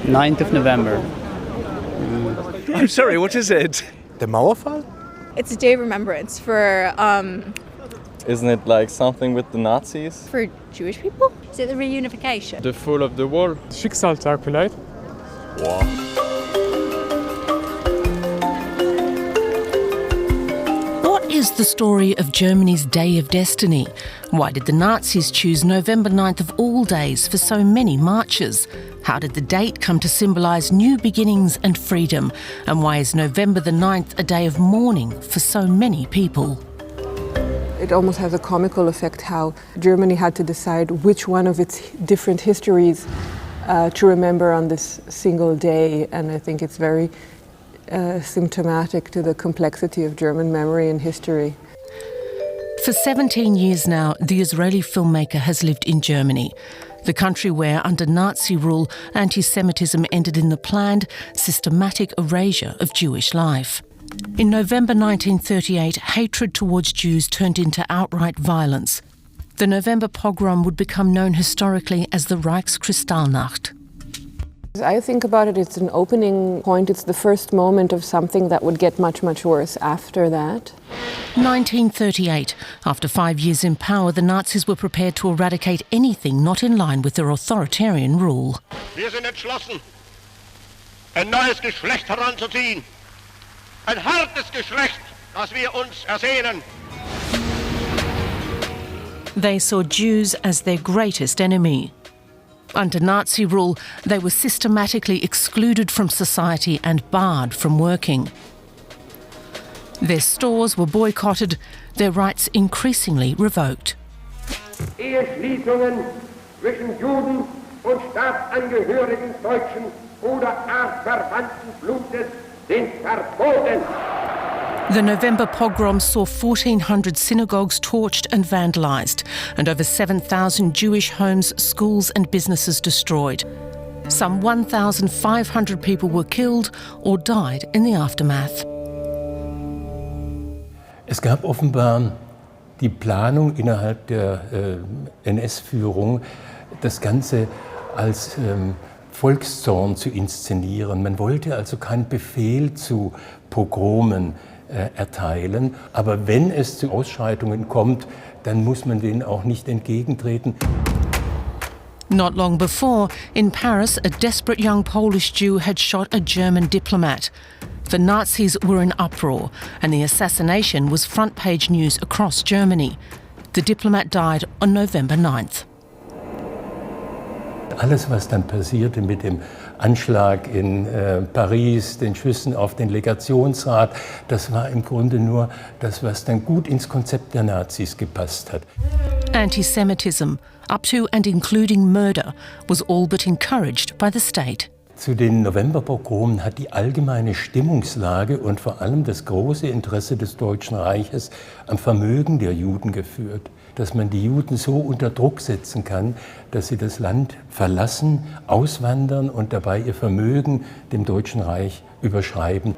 9th of November. I'm sorry, what is it? Der Mauerfall? It's a day of remembrance for Isn't it like something with the Nazis? for Jewish people. Is it the reunification? The fall of the wall? Schicksalstag vielleicht. What is the story of Germany's Day of Destiny? Why did the Nazis choose November 9th of all days for so many marches? How did the date come to symbolise new beginnings and freedom? And why is November the 9th a day of mourning for so many people? It almost has a comical effect how Germany had to decide which one of its different histories to remember on this single day, and I think it's very symptomatic to the complexity of German memory and history. For 17 years now, the Israeli filmmaker has lived in Germany, the country where, under Nazi rule, anti-Semitism ended in the planned, systematic erasure of Jewish life. In November 1938, hatred towards Jews turned into outright violence. The November pogrom would become known historically as the Kristallnacht. I think about it, it's an opening point, it's the first moment of something that would get much, much worse after that. 1938. After 5 years in power, the Nazis were prepared to eradicate anything not in line with their authoritarian rule. Wir sind entschlossen, ein neues Geschlecht heranzuziehen. Ein hartes Geschlecht, das wir uns ersehnen. They saw Jews as their greatest enemy. Under Nazi rule, they were systematically excluded from society and barred from working. Their stores were boycotted, their rights increasingly revoked. Eheschließungen zwischen Juden und Staatsangehörigen deutschen oder artverwandten Blutes sind verboten. The November pogrom saw 1,400 synagogues torched and vandalised, and over 7,000 Jewish homes, schools and businesses destroyed. Some 1,500 people were killed or died in the aftermath. Es gab offenbar die Planung innerhalb der NS-Führung, das Ganze als Volkszorn zu inszenieren. Man wollte also keinen Befehl zu Pogromen erteilen, aber wenn es zu Ausschreitungen kommt, dann muss man denen auch nicht entgegentreten. Not long before, in Paris, a desperate young Polish Jew had shot a German diplomat. The Nazis were in uproar, and the assassination was front-page news across Germany. The diplomat died on November 9th. Alles, was dann passierte mit dem Anschlag in Paris, den Schüssen auf den Legationsrat, das war im Grunde nur das, was dann gut ins Konzept der Nazis gepasst hat. Anti-Semitism, up to and including murder, was all but encouraged by the state. Zu den Novemberpogromen hat die allgemeine Stimmungslage und vor allem das große Interesse des Deutschen Reiches am Vermögen der Juden geführt. Dass man die Juden so unter Druck setzen kann, dass sie das Land verlassen, auswandern und dabei ihr Vermögen dem Deutschen Reich überschreiben.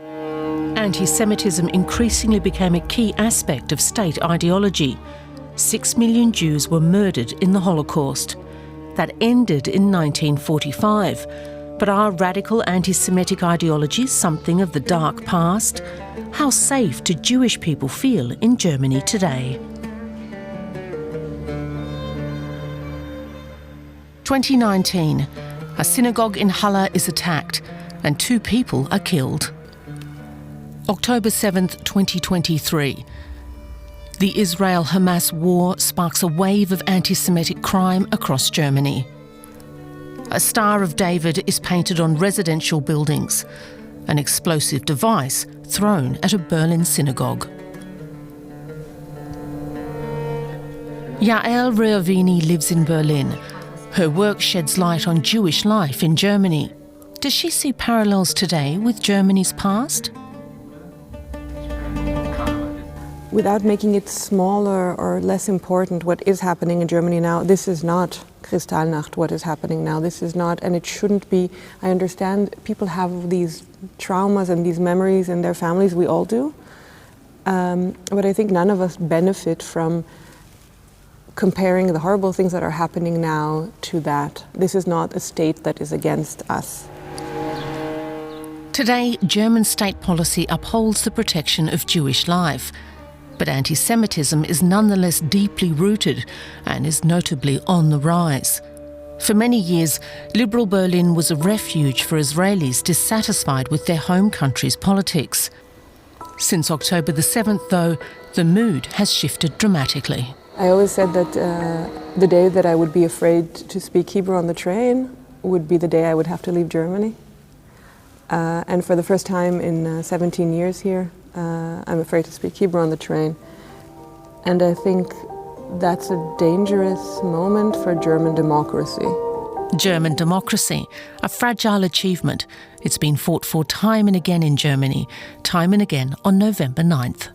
Anti-Semitism increasingly became a key aspect of state ideology. 6 million Jews were murdered in the Holocaust. That ended in 1945. But are radical anti-Semitic ideologies something of the dark past? How safe do Jewish people feel in Germany today? 2019. A synagogue in Halle is attacked and 2 people are killed. October 7th, 2023. The Israel-Hamas war sparks a wave of anti-Semitic crime across Germany. A Star of David is painted on residential buildings, an explosive device thrown at a Berlin synagogue. Yael Reuveny lives in Berlin. Her work sheds light on Jewish life in Germany. Does she see parallels today with Germany's past? Without making it smaller or less important, what is happening in Germany now, this is not Kristallnacht, what is happening now. This is not, and it shouldn't be. I understand people have these traumas and these memories in their families, we all do. But I think none of us benefit from comparing the horrible things that are happening now to that. This is not a state that is against us. Today, German state policy upholds the protection of Jewish life. But anti-Semitism is nonetheless deeply rooted and is notably on the rise. For many years, liberal Berlin was a refuge for Israelis dissatisfied with their home country's politics. Since October the 7th, though, the mood has shifted dramatically. I always said that the day that I would be afraid to speak Hebrew on the train would be the day I would have to leave Germany. And for the first time in 17 years here, I'm afraid to speak Hebrew on the train. And I think that's a dangerous moment for German democracy. German democracy, a fragile achievement. It's been fought for time and again in Germany, time and again on November 9th.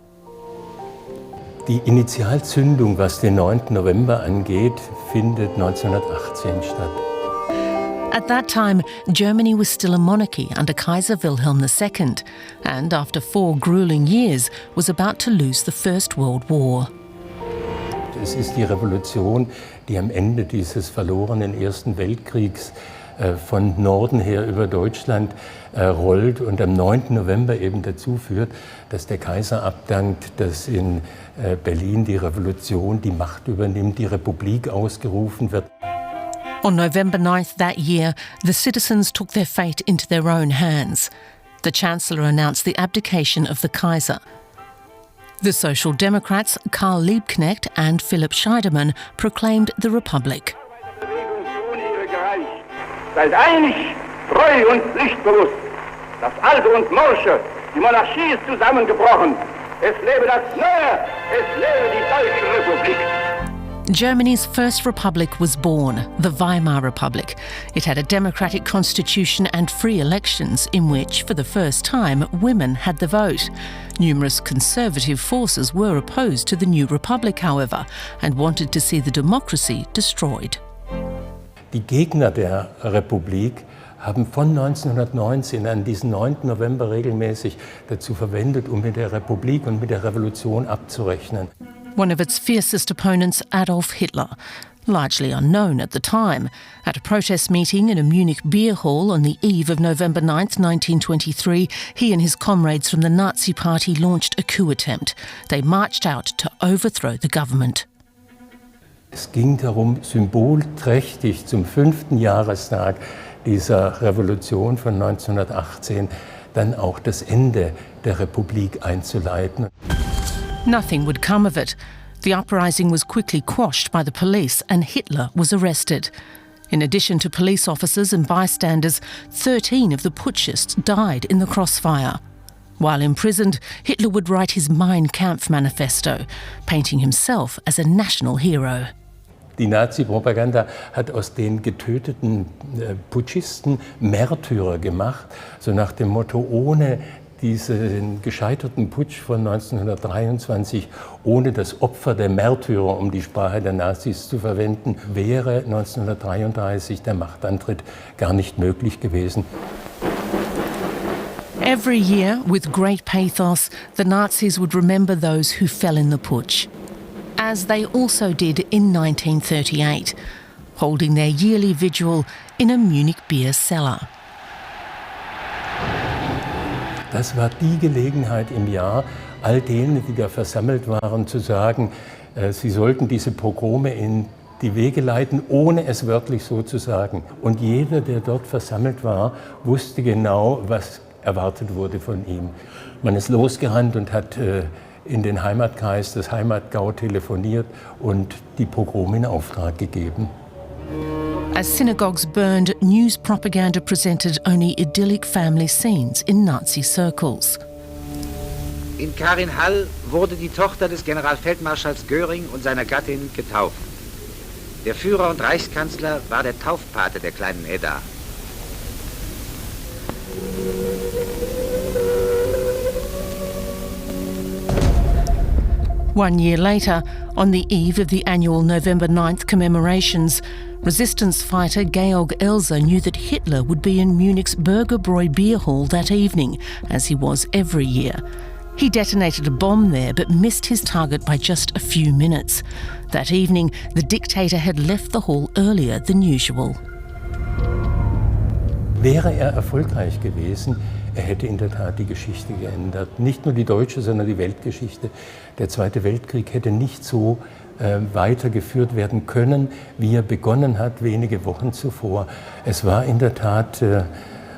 Die Initialzündung, was den 9. November angeht, findet 1918 statt. At that time, Germany was still a monarchy under Kaiser Wilhelm II, and after 4 grueling years, was about to lose the First World War. Es ist die Revolution, die am Ende dieses verlorenen Ersten Weltkriegs von Norden her über Deutschland rollt und am 9. November eben dazu führt, dass der Kaiser abdankt, dass in Berlin die Revolution die Macht übernimmt, die Republik ausgerufen wird. On November 9th that year, the citizens took their fate into their own hands. The Chancellor announced the abdication of the Kaiser. The Social Democrats, Karl Liebknecht and Philipp Scheidemann, proclaimed the Republic. Seid einig, treu und pflichtbewusst. Das Alte und Morsche, die Monarchie ist zusammengebrochen. Es lebe das Neue, es lebe die Deutsche Republik. Germany's first republic was born, the Weimar Republic. It had a democratic constitution and free elections in which, for the first time, women had the vote. Numerous conservative forces were opposed to the new republic, however, and wanted to see the democracy destroyed. Die Gegner der Republik haben von 1919 an diesen 9. November regelmäßig dazu verwendet, um mit der Republik und mit der Revolution abzurechnen. One of its fiercest opponents, Adolf Hitler, largely unknown at the time. At a protest meeting in a Munich beer hall on the eve of November 9th, 1923, he and his comrades from the Nazi Party launched a coup attempt. They marched out to overthrow the government. Es ging darum, symbolträchtig zum 5. Jahrestag dieser Revolution von 1918 dann auch das Ende der Republik einzuleiten. Nothing would come of it. The uprising was quickly quashed by the police and Hitler was arrested. In addition to police officers and bystanders, 13 of the putschists died in the crossfire. While imprisoned, Hitler would write his Mein Kampf manifesto, painting himself as a national hero. Die Nazi-Propaganda hat aus den getöteten Putschisten Märtyrer gemacht, so nach dem Motto, ohne diesen gescheiterten Putsch von 1923, ohne das Opfer der Märtyrer, um die Sprache der Nazis zu verwenden, wäre 1933 der Machtantritt gar nicht möglich gewesen. Every year, with great pathos, the Nazis would remember those who fell in the putsch, as they also did in 1938, holding their yearly vigil in a Munich beer cellar. Das war die Gelegenheit im Jahr, all denen, die da versammelt waren, zu sagen, sie sollten diese Pogrome in die Wege leiten, ohne es wörtlich so zu sagen. Und jeder, der dort versammelt war, wusste genau, was erwartet wurde von ihm. Man ist losgerannt und hat in den Heimatkreis, das Heimatgau telefoniert und die Pogrome in Auftrag gegeben. As synagogues burned, news propaganda presented only idyllic family scenes in Nazi circles. In Karin-Hall wurde die Tochter des Generalfeldmarschalls Göring und seiner Gattin getauft. Der Führer und Reichskanzler war der Taufpate der kleinen Edda. One year later, on the eve of the annual November 9th commemorations, resistance fighter Georg Elser knew that Hitler would be in Munich's Bürgerbräu beer hall that evening, as he was every year. He detonated a bomb there but missed his target by just a few minutes. That evening, the dictator had left the hall earlier than usual. Wäre er erfolgreich gewesen, er hätte in der Tat die Geschichte geändert. Nicht nur die deutsche, sondern die Weltgeschichte. Der Zweite Weltkrieg hätte nicht so weitergeführt werden können, wie er begonnen hat, wenige Wochen zuvor. Es war in der Tat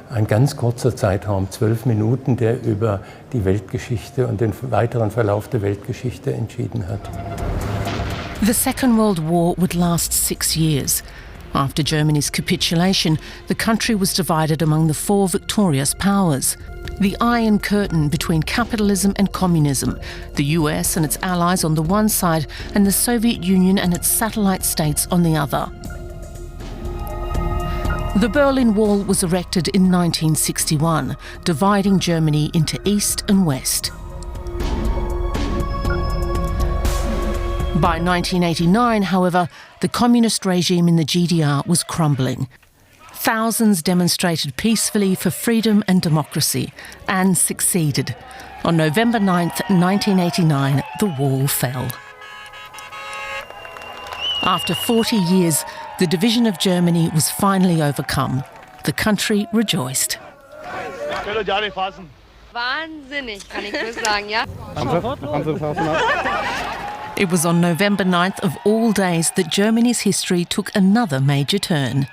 ein ganz kurzer Zeitraum, 12 Minuten, der über die Weltgeschichte und den weiteren Verlauf der Weltgeschichte entschieden hat. The Second World War would last 6 years. After Germany's capitulation, the country was divided among the 4 victorious powers. The Iron Curtain between capitalism and communism, the US and its allies on the one side, and the Soviet Union and its satellite states on the other. The Berlin Wall was erected in 1961, dividing Germany into East and West. By 1989, however, the communist regime in the GDR was crumbling. Thousands demonstrated peacefully for freedom and democracy, and succeeded. On November 9th, 1989, the wall fell. After 40 years, the division of Germany was finally overcome. The country rejoiced. Wahnsinnig, kann ich nur sagen, ja? It was on November 9th of all days that Germany's history took another major turn.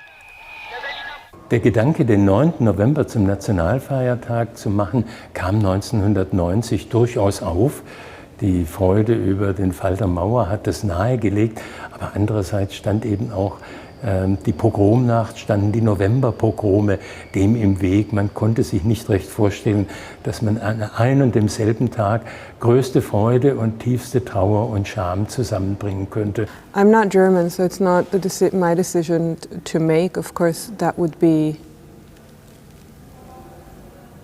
Der Gedanke, den 9. November zum Nationalfeiertag zu machen, kam 1990 durchaus auf. Die Freude über den Fall der Mauer hat das nahegelegt, aber andererseits stand eben auch die Pogromnacht, standen die Novemberpogrome dem im Weg. Man konnte sich nicht recht vorstellen, dass man an einem und demselben Tag größte Freude und tiefste Trauer und Scham zusammenbringen könnte. I'm not German, so it's not my decision to make. Of course, that would be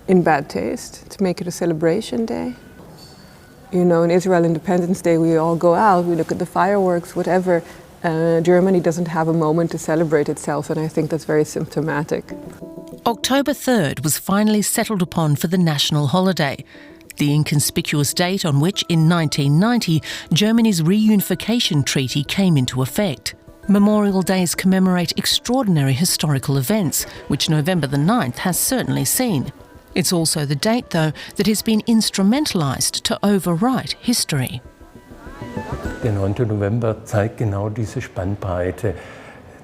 in bad taste, to make it a celebration day. You know, in Israel, Independence Day, we all go out, we look at the fireworks, whatever. Germany doesn't have a moment to celebrate itself, and I think that's very symptomatic. October 3rd was finally settled upon for the national holiday, the inconspicuous date on which, in 1990, Germany's reunification treaty came into effect. Memorial Days commemorate extraordinary historical events, which November the 9th has certainly seen. It's also the date, though, that has been instrumentalised to overwrite history. Der 9. November zeigt genau diese Spannbreite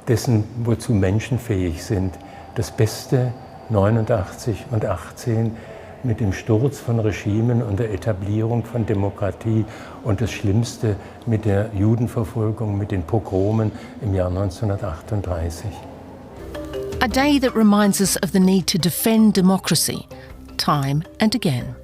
dessen, wozu Menschen fähig sind. Das Beste 89 und 18 mit dem Sturz von Regimen und der Etablierung von Demokratie und das Schlimmste mit der Judenverfolgung, mit den Pogromen im Jahr 1938. A day that reminds us of the need to defend democracy, time and again.